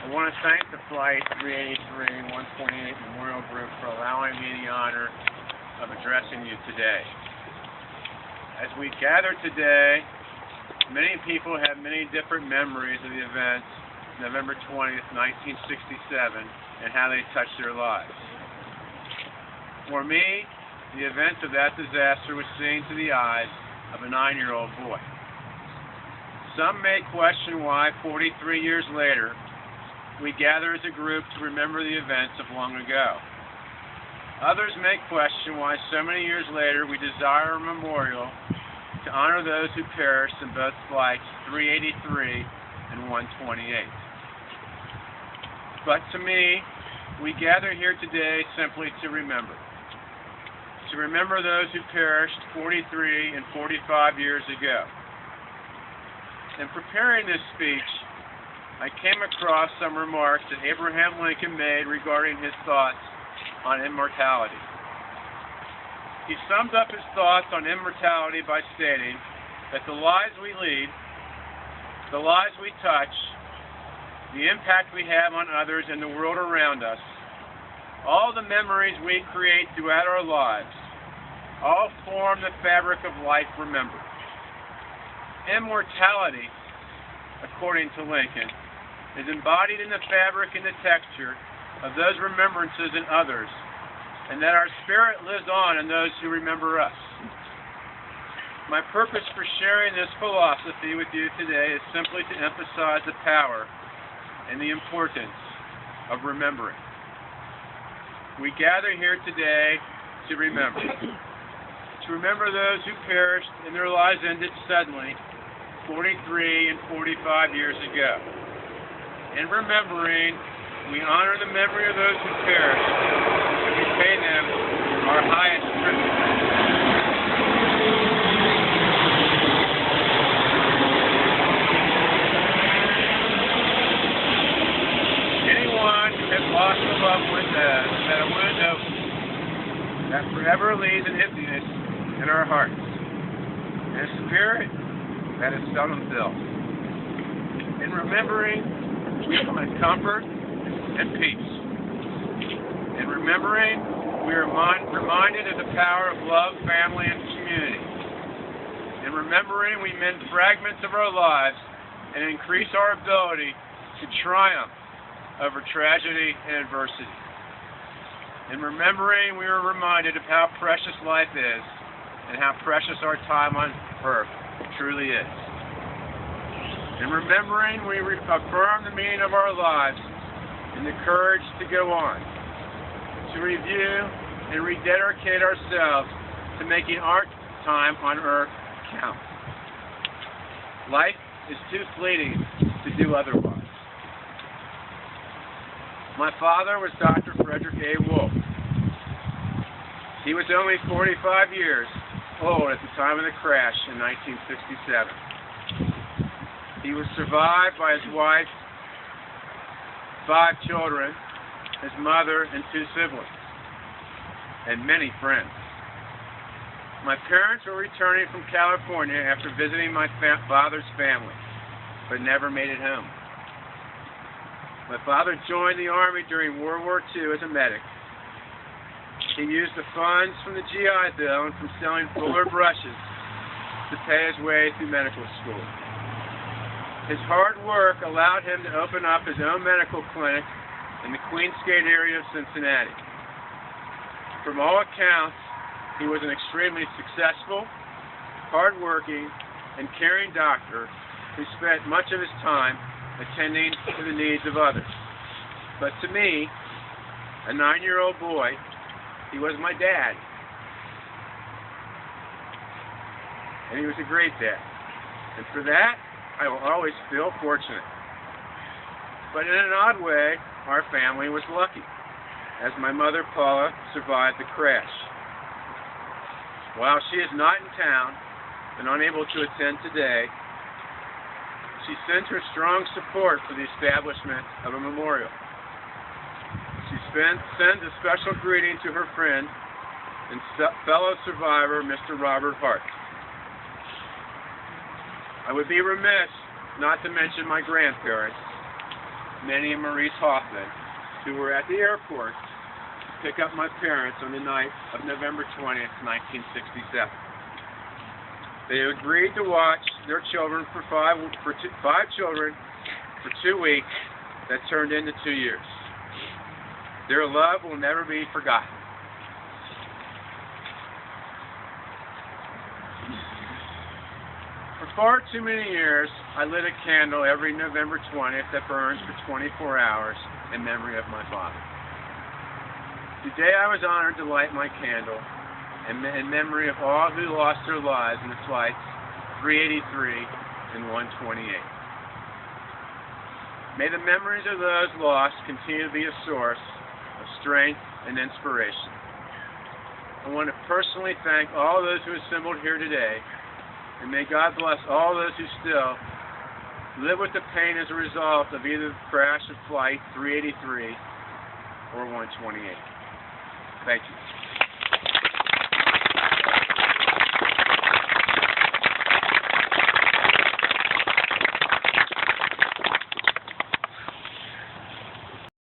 I want to thank the Flight 383 128 Memorial Group for allowing me the honor of addressing you today. As we gather today, many people have many different memories of the events November 20th, 1967, and how they touched their lives. For me, the event of that disaster was seen through the eyes of a 9-year-old boy. Some may question why, 43 years later, we gather as a group to remember the events of long ago. Others may question why so many years later we desire a memorial to honor those who perished in both flights 383 and 128. But to me, we gather here today simply to remember. To remember those who perished 43 and 45 years ago. In preparing this speech, I came across some remarks that Abraham Lincoln made regarding his thoughts on immortality. He summed up his thoughts on immortality by stating that the lives we lead, the lives we touch, the impact we have on others and the world around us, all the memories we create throughout our lives, all form the fabric of life remembered. Immortality, according to Lincoln, is embodied in the fabric and the texture of those remembrances in others, and that our spirit lives on in those who remember us. My purpose for sharing this philosophy with you today is simply to emphasize the power and the importance of remembering. We gather here today to remember. To remember those who perished and their lives ended suddenly 43 and 45 years ago. In remembering, we honor the memory of those who perished, and we pay them our highest tribute. Anyone who has lost a loved one knows that a wound opens that forever leaves an emptiness in our hearts, and a spirit that is seldom filled. In remembering, we find comfort and peace. In remembering, we are reminded of the power of love, family, and community. In remembering, we mend fragments of our lives and increase our ability to triumph over tragedy and adversity. In remembering, we are reminded of how precious life is and how precious our time on earth truly is. In remembering, we affirm the meaning of our lives and the courage to go on, to review and rededicate ourselves to making our time on earth count. Life is too fleeting to do otherwise. My father was Dr. Frederick A. Wolf. He was only 45 years old at the time of the crash in 1967. He was survived by his wife, 5 children, his mother, and 2 siblings, and many friends. My parents were returning from California after visiting my father's family, but never made it home. My father joined the Army during World War II as a medic. He used the funds from the GI Bill and from selling fuller brushes to pay his way through medical school. His hard work allowed him to open up his own medical clinic in the Queensgate area of Cincinnati. From all accounts, he was an extremely successful, hard-working, and caring doctor who spent much of his time attending to the needs of others. But to me, a 9-year-old boy, he was my dad. And he was a great dad. And for that, I will always feel fortunate. But in an odd way, our family was lucky, as my mother, Paula, survived the crash. While she is not in town and unable to attend today, she sends her strong support for the establishment of a memorial. She sends a special greeting to her friend and fellow survivor, Mr. Robert Hart. I would be remiss not to mention my grandparents, Minnie and Maurice Hoffman, who were at the airport to pick up my parents on the night of November 20th, 1967. They agreed to watch their children for five children for 2 weeks that turned into 2 years. Their love will never be forgotten. For far too many years, I lit a candle every November 20th that burns for 24 hours in memory of my father. Today I was honored to light my candle in memory of all who lost their lives in the flights 383 and 128. May the memories of those lost continue to be a source of strength and inspiration. I want to personally thank all those who assembled here today, and may God bless all those who still live with the pain as a result of either the crash of Flight 383 or 128. Thank you.